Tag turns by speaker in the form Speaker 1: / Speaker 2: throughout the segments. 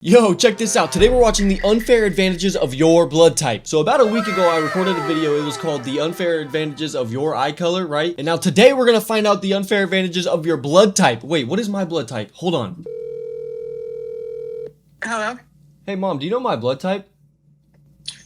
Speaker 1: Yo, check this out. Today we're watching the unfair advantages of your blood type. So about a week ago, I recorded a video. It was called the unfair advantages of your eye color, right? And now today we're gonna find out the unfair advantages of your blood type. Wait, what is my blood type? Hold on.
Speaker 2: Hello?
Speaker 1: Hey mom, do you know my blood type?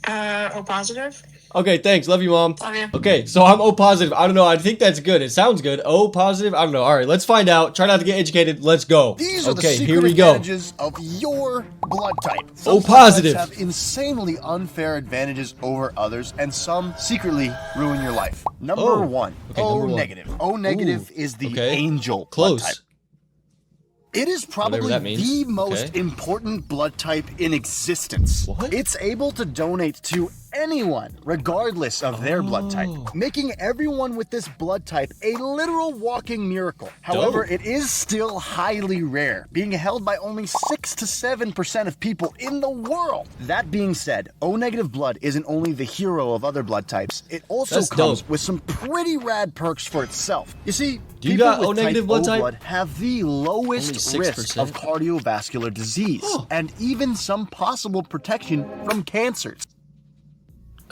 Speaker 2: O positive?
Speaker 1: Okay, thanks. Love you, mom.
Speaker 2: Love you.
Speaker 1: Okay, so I'm O positive. I don't know. I think that's good. It sounds good. O positive. I don't know. All right, let's find out. Try not to get educated. Let's go.
Speaker 3: These are the
Speaker 1: Okay,
Speaker 3: secret
Speaker 1: here we go.
Speaker 3: advantages of your blood type.
Speaker 1: O
Speaker 3: Some blood
Speaker 1: positive.
Speaker 3: types have insanely unfair advantages over others, and some secretly ruin your life. Number
Speaker 1: Oh.
Speaker 3: one,
Speaker 1: Okay,
Speaker 3: O
Speaker 1: number one.
Speaker 3: negative. O negative
Speaker 1: Ooh,
Speaker 3: is the
Speaker 1: okay.
Speaker 3: angel
Speaker 1: Close.
Speaker 3: blood type. It is probably
Speaker 1: that means.
Speaker 3: the most
Speaker 1: Okay.
Speaker 3: important blood type in existence.
Speaker 1: What?
Speaker 3: It's able to donate to anyone, regardless of their blood type,
Speaker 1: Oh.
Speaker 3: making everyone with this blood type a literal walking miracle. However,
Speaker 1: Dope.
Speaker 3: it is still highly rare, being held by only 6 to 7% of people in the world. That being said, O negative blood isn't only the hero of other blood types, it also
Speaker 1: That's
Speaker 3: comes
Speaker 1: dope.
Speaker 3: with some pretty rad perks for itself. You see,
Speaker 1: Do you
Speaker 3: people
Speaker 1: got
Speaker 3: with
Speaker 1: O negative
Speaker 3: type
Speaker 1: blood
Speaker 3: O
Speaker 1: type?
Speaker 3: blood have the lowest
Speaker 1: Only
Speaker 3: risk
Speaker 1: 6%?
Speaker 3: of cardiovascular disease
Speaker 1: Huh.
Speaker 3: and even some possible protection from cancers.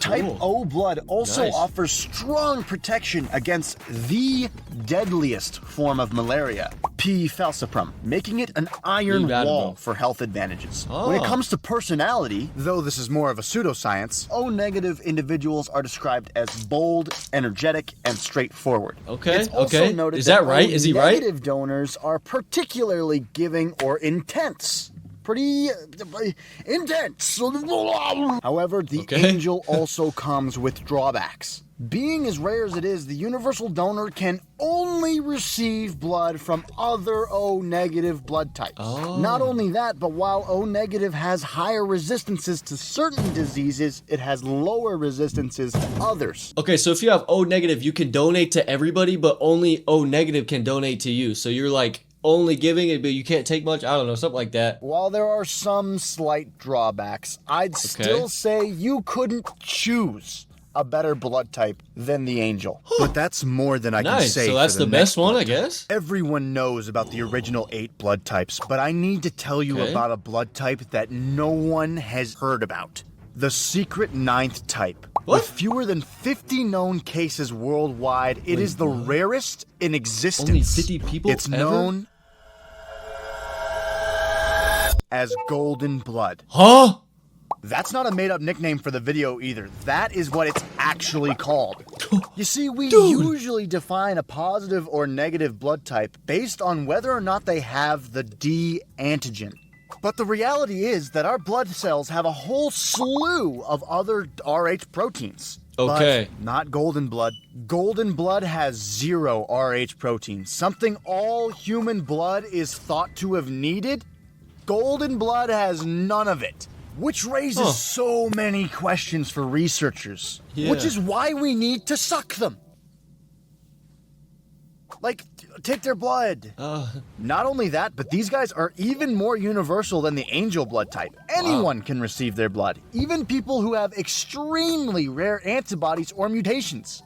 Speaker 3: Type
Speaker 1: Cool.
Speaker 3: O blood also
Speaker 1: Nice.
Speaker 3: offers strong protection against the deadliest form of malaria, P. falciparum, making it an iron
Speaker 1: P.
Speaker 3: wall
Speaker 1: falciparum.
Speaker 3: for health advantages. When it
Speaker 1: Ah.
Speaker 3: comes to personality, though this is more of a pseudoscience, O negative individuals are described as bold, energetic, and straightforward.
Speaker 1: Okay,
Speaker 3: It's also
Speaker 1: okay.
Speaker 3: noted
Speaker 1: Is that right?
Speaker 3: O
Speaker 1: Is he right?
Speaker 3: negative donors are particularly giving or intense. Pretty intense. However, the
Speaker 1: Okay.
Speaker 3: angel also comes with drawbacks. Being as rare as it is, the universal donor can only receive blood from other O negative blood types.
Speaker 1: Oh.
Speaker 3: Not only that, but while O negative has higher resistances to certain diseases, it has lower resistances to others.
Speaker 1: Okay, so if you have O negative, you can donate to everybody, but only O negative can donate to you. So you're like only giving it, but you can't take much. I don't know, something like that.
Speaker 3: While there are some slight drawbacks, I'd still say you couldn't choose a better blood type than the angel. But that's more than I can
Speaker 1: Nice.
Speaker 3: say.
Speaker 1: So that's
Speaker 3: for
Speaker 1: the
Speaker 3: the
Speaker 1: best
Speaker 3: next
Speaker 1: one,
Speaker 3: blood
Speaker 1: I
Speaker 3: type.
Speaker 1: guess.
Speaker 3: Everyone knows about the original 8 blood types, but I need to tell you
Speaker 1: Okay.
Speaker 3: about a blood type that no one has heard about. The secret 9th type.
Speaker 1: What?
Speaker 3: With fewer than 50 known cases worldwide, it is the rarest in existence.
Speaker 1: Only 50 people
Speaker 3: It's
Speaker 1: ever?
Speaker 3: known as golden blood.
Speaker 1: Huh?
Speaker 3: That's not a made-up nickname for the video either. That is what it's actually called. You see, we
Speaker 1: Dude.
Speaker 3: usually define a positive or negative blood type based on whether or not they have the D antigen. But the reality is that our blood cells have a whole slew of other Rh proteins.
Speaker 1: Okay.
Speaker 3: But not golden blood. Golden blood has 0 Rh proteins, something all human blood is thought to have needed. Golden blood has none of it, which raises
Speaker 1: Huh.
Speaker 3: so many questions for researchers,
Speaker 1: Yeah.
Speaker 3: which is why we need to suck them. Like, take their blood. Not only that, but these guys are even more universal than the angel blood type. Anyone can receive their blood, even people who have extremely rare antibodies or mutations.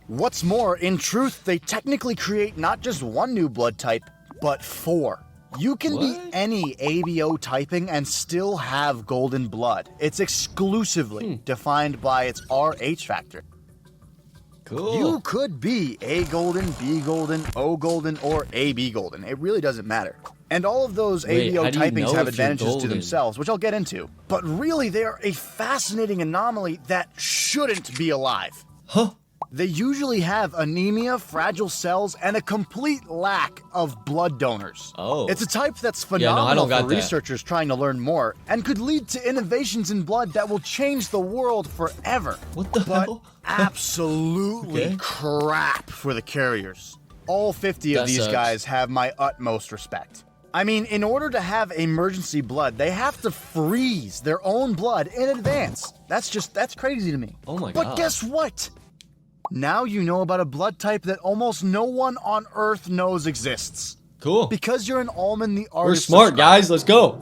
Speaker 3: What's more, in truth, they technically create not just one new blood type, but 4. You can be
Speaker 1: What?
Speaker 3: any ABO typing and still have golden blood. It's exclusively defined by its Rh factor.
Speaker 1: Cool.
Speaker 3: You could be A golden, B golden, O golden, or AB golden. It really doesn't matter. And all of those
Speaker 1: Wait,
Speaker 3: ABO
Speaker 1: how do you
Speaker 3: typings
Speaker 1: know
Speaker 3: have
Speaker 1: if you're
Speaker 3: advantages to
Speaker 1: golden?
Speaker 3: themselves, which I'll get into. But really, they are a fascinating anomaly that shouldn't be alive.
Speaker 1: Huh?
Speaker 3: They usually have anemia, fragile cells, and a complete lack of blood donors.
Speaker 1: Oh.
Speaker 3: It's a type that's
Speaker 1: Yeah, no, I
Speaker 3: phenomenal
Speaker 1: don't got
Speaker 3: for
Speaker 1: that.
Speaker 3: researchers trying to learn more and could lead to innovations in blood that will change the world forever.
Speaker 1: What the
Speaker 3: But
Speaker 1: hell?
Speaker 3: absolutely
Speaker 1: Okay.
Speaker 3: crap for the carriers. All 50 of
Speaker 1: That
Speaker 3: these
Speaker 1: sucks.
Speaker 3: guys have my utmost respect. I mean, in order to have emergency blood, they have to freeze their own blood in advance. That's crazy to me.
Speaker 1: Oh my
Speaker 3: But
Speaker 1: God.
Speaker 3: guess what? Now you know about a blood type that almost no one on Earth knows exists.
Speaker 1: Cool.
Speaker 3: Because you're an Almond the
Speaker 1: We're
Speaker 3: Artist
Speaker 1: smart,
Speaker 3: subscriber,
Speaker 1: guys. Let's go.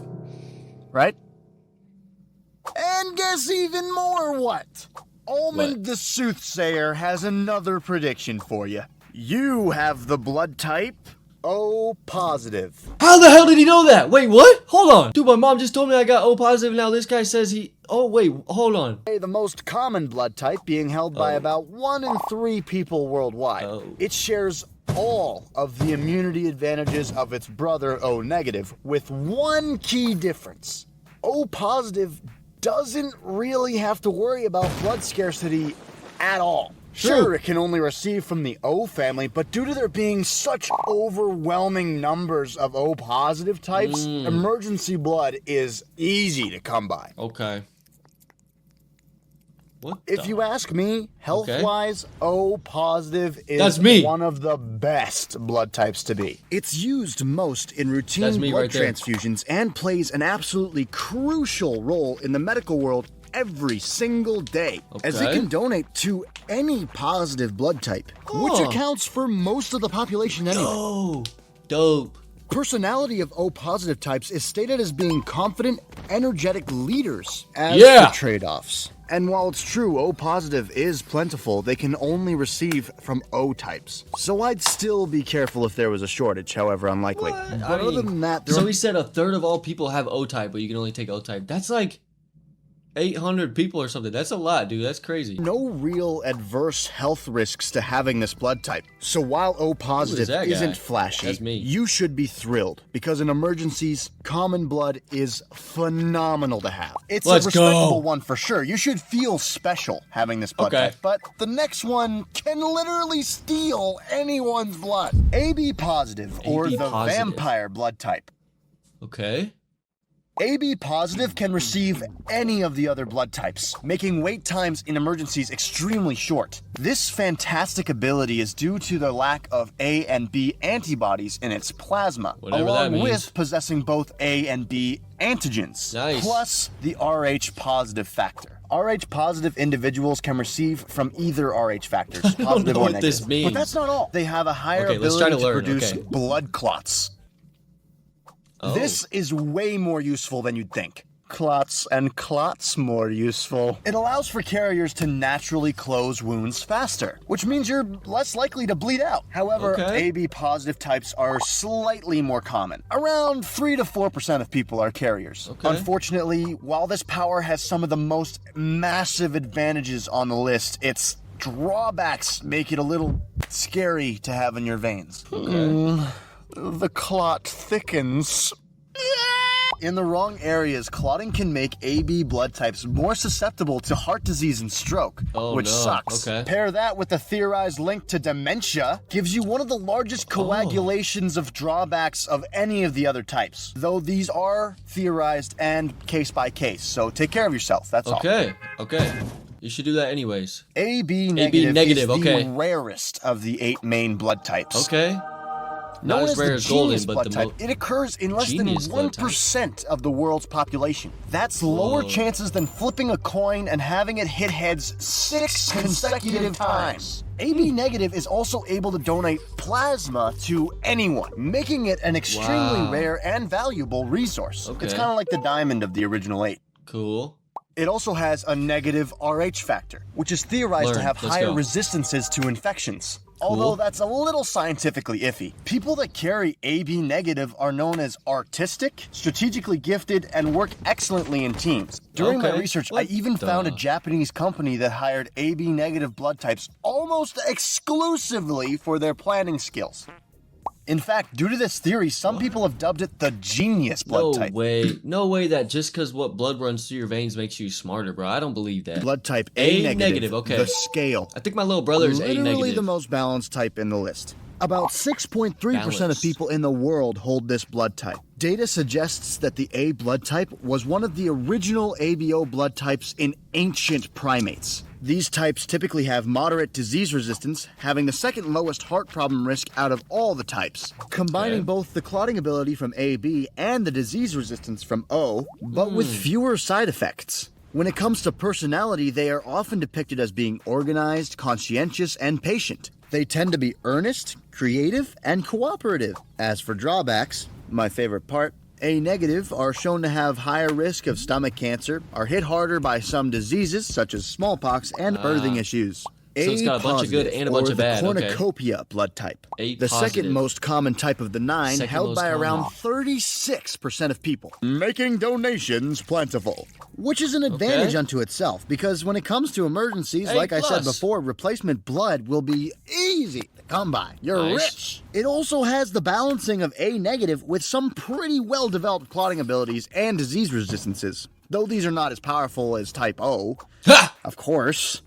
Speaker 3: right? And guess even more what? Almond the Soothsayer has another prediction for you. You have the blood type O positive.
Speaker 1: How the hell did he know that? Wait, what? Hold on. Dude, my mom just told me I got O positive. Now this guy says he... Oh, wait, hold on.
Speaker 3: The most common blood type being held by about 1 in 3 people worldwide. It shares all of the immunity advantages of its brother O negative, with one key difference. O positive doesn't really have to worry about blood scarcity at all. Sure, it can only receive from the O family, but due to there being such overwhelming numbers of O positive types, emergency blood is easy to come by.
Speaker 1: Okay. What
Speaker 3: If you ask me, health-wise, O positive is
Speaker 1: That's me.
Speaker 3: one of the best blood types to be. It's used most in routine blood
Speaker 1: right there.
Speaker 3: transfusions and plays an absolutely crucial role in the medical world every single day, as it can donate to any positive blood type, which accounts for most of the population anyway.
Speaker 1: Oh, dope.
Speaker 3: Personality of O positive types is stated as being confident, energetic leaders as the trade-offs. And while it's true O positive is plentiful, they can only receive from O types. So I'd still be careful if there was a shortage, however unlikely. But other than that,
Speaker 1: so he said a third of all people have O type, but you can only take O type. That's like 800 people or something. That's a lot, dude. That's crazy.
Speaker 3: No real adverse health risks to having this blood type. So while O positive isn't flashy, you should be thrilled, because in emergencies, common blood is phenomenal to have. It's a respectable one for sure. You should feel special having this blood type, but the next one can literally steal anyone's blood. AB positive, or the vampire blood type.
Speaker 1: Okay.
Speaker 3: AB positive can receive any of the other blood types, making wait times in emergencies extremely short. This fantastic ability is due to the lack of A and B antibodies in its plasma, along with possessing both A and B antigens, plus the Rh positive factor. Rh positive individuals can receive from either Rh factors, positive or negative.
Speaker 1: This means.
Speaker 3: But that's not all. They have a higher ability to produce blood clots. This is way more useful than you'd think. Clots and clots more useful. It allows for carriers to naturally close wounds faster, which means you're less likely to bleed out. However, AB positive types are slightly more common. Around 3 to 4% of people are carriers. Unfortunately, while this power has some of the most massive advantages on the list, its drawbacks make it a little scary to have in your veins. The clot thickens. In the wrong areas, clotting can make AB blood types more susceptible to heart disease and stroke, which sucks. Pair that with the theorized link to dementia, gives you one of the largest coagulations of drawbacks of any of the other types, though these are theorized and case by case, so take care of yourself, that's all.
Speaker 1: Okay. You should do that anyways.
Speaker 3: AB negative is the rarest of the 8 main blood types. Known as the genius blood type, it occurs in less than 1% of the world's population. That's lower chances than flipping a coin and having it hit heads 6 consecutive times. AB negative is also able to donate plasma to anyone, making it an extremely rare and valuable resource. It's kind of like the diamond of the original 8. It also has a negative Rh factor, which is theorized to have higher resistances to infections. Although that's a little scientifically iffy. People that carry AB negative are known as artistic, strategically gifted, and work excellently in teams. During my research, I even found a Japanese company that hired AB negative blood types almost exclusively for their planning skills. In fact, due to this theory, some people have dubbed it the genius blood type.
Speaker 1: No way that just because what blood runs through your veins makes you smarter, bro. I don't believe that.
Speaker 3: Blood type A negative, the scale.
Speaker 1: I think my little brother is A negative.
Speaker 3: Literally the most balanced type in the list. About 6.3% of people in the world hold this blood type. Data suggests that the A blood type was one of the original ABO blood types in ancient primates. These types typically have moderate disease resistance, having the second lowest heart problem risk out of all the types. Combining both the clotting ability from AB and the disease resistance from O, but with fewer side effects. When it comes to personality, they are often depicted as being organized, conscientious, and patient. They tend to be earnest, creative, and cooperative. As for drawbacks, my favorite part, A negative are shown to have higher risk of stomach cancer, are hit harder by some diseases such as smallpox and birthing issues.
Speaker 1: So it's got a bunch of good and a bunch of bad.
Speaker 3: The
Speaker 1: Okay.
Speaker 3: cornucopia blood type.
Speaker 1: A
Speaker 3: The
Speaker 1: positive.
Speaker 3: second most common type of the 9,
Speaker 1: Second
Speaker 3: held
Speaker 1: most
Speaker 3: by
Speaker 1: common.
Speaker 3: around 36% of people. Making donations plentiful. Which is an advantage unto itself, because when it comes to emergencies,
Speaker 1: A
Speaker 3: like I said
Speaker 1: plus.
Speaker 3: before, replacement blood will be easy to come by. You're
Speaker 1: Nice.
Speaker 3: rich. It also has the balancing of A negative with some pretty well-developed clotting abilities and disease resistances. Though these are not as powerful as type O.
Speaker 1: Ha!
Speaker 3: Of course.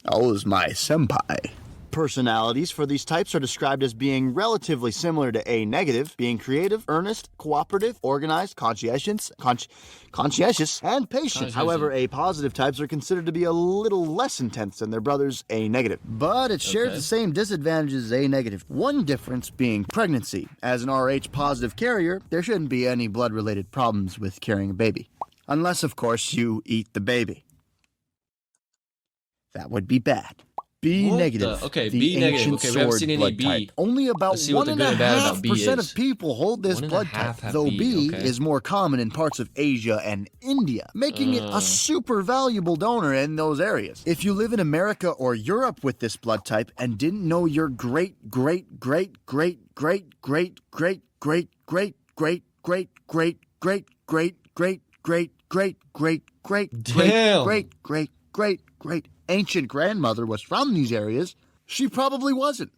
Speaker 3: O is my senpai. Personalities for these types are described as being relatively similar to A negative, being creative, earnest, cooperative, organized, conscientious, and patient. However, A positive types are considered to be a little less intense than their brothers A negative. But it shares the same disadvantages as A negative. One difference being pregnancy. As an RH positive carrier, there shouldn't be any blood-related problems with carrying a baby. Unless, of course, you eat the baby. That would be bad. B
Speaker 1: What
Speaker 3: negative.
Speaker 1: the- okay,
Speaker 3: the
Speaker 1: B negative.
Speaker 3: ancient
Speaker 1: Okay, we haven't
Speaker 3: sword
Speaker 1: seen any
Speaker 3: blood
Speaker 1: B.
Speaker 3: type. Only about
Speaker 1: Let's see what the good and bad about B
Speaker 3: 1.5%
Speaker 1: is.
Speaker 3: of people hold this blood
Speaker 1: 1.5
Speaker 3: type,
Speaker 1: have
Speaker 3: though
Speaker 1: B,
Speaker 3: B
Speaker 1: okay.
Speaker 3: is more common in parts of Asia and India, making it a super valuable donor in those areas. If you live in America or Europe with this blood type and didn't know your great great great great great great great great great great great great great great great great great great great
Speaker 1: Damn.
Speaker 3: great great great great ancient grandmother was from these areas, she probably wasn't.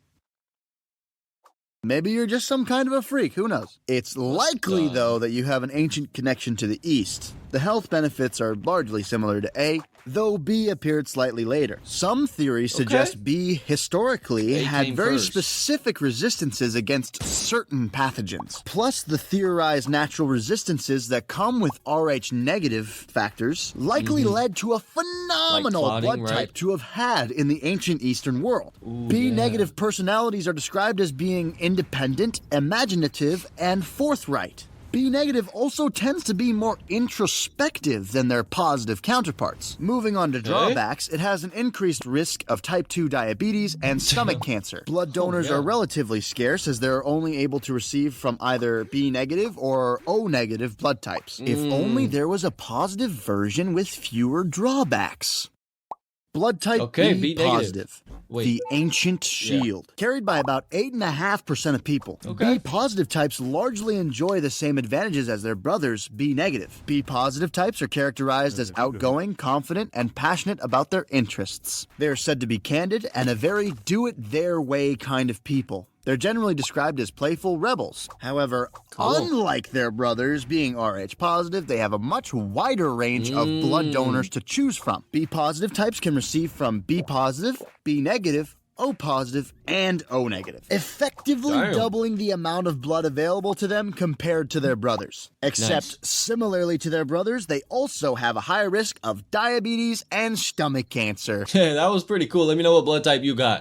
Speaker 3: Maybe you're just some kind of a freak, who knows? It's likely, though, that you have an ancient connection to the East. The health benefits are largely similar to A, though B appeared slightly later. Some theories suggest B historically
Speaker 1: A
Speaker 3: had
Speaker 1: came
Speaker 3: very
Speaker 1: first.
Speaker 3: specific resistances against certain pathogens. Plus, the theorized natural resistances that come with Rh negative factors likely led to a phenomenal
Speaker 1: clotting,
Speaker 3: blood
Speaker 1: right?
Speaker 3: type to have had in the ancient Eastern world. B negative personalities are described as being independent, imaginative, and forthright. B negative also tends to be more introspective than their positive counterparts. Moving on to drawbacks, it has an increased risk of type 2 diabetes and stomach cancer. Blood donors are relatively scarce as they're only able to receive from either B negative or O negative blood types. If only there was a positive version with fewer drawbacks. Blood type
Speaker 1: Okay,
Speaker 3: B
Speaker 1: B negative.
Speaker 3: positive.
Speaker 1: Wait.
Speaker 3: The Ancient Shield. Carried by about 8.5% of people.
Speaker 1: Okay.
Speaker 3: B positive types largely enjoy the same advantages as their brothers, B negative. B positive types are characterized as outgoing, confident, and passionate about their interests. They are said to be candid and a very do-it-their-way kind of people. They're generally described as playful rebels. However, unlike their brothers being Rh positive, they have a much wider range of blood donors to choose from. B positive types can receive from B positive, B negative, O positive, and O negative, effectively
Speaker 1: Damn.
Speaker 3: doubling the amount of blood available to them compared to their brothers. Except, similarly to their brothers, they also have a higher risk of diabetes and stomach cancer.
Speaker 1: That was pretty cool. Let me know what blood type you got.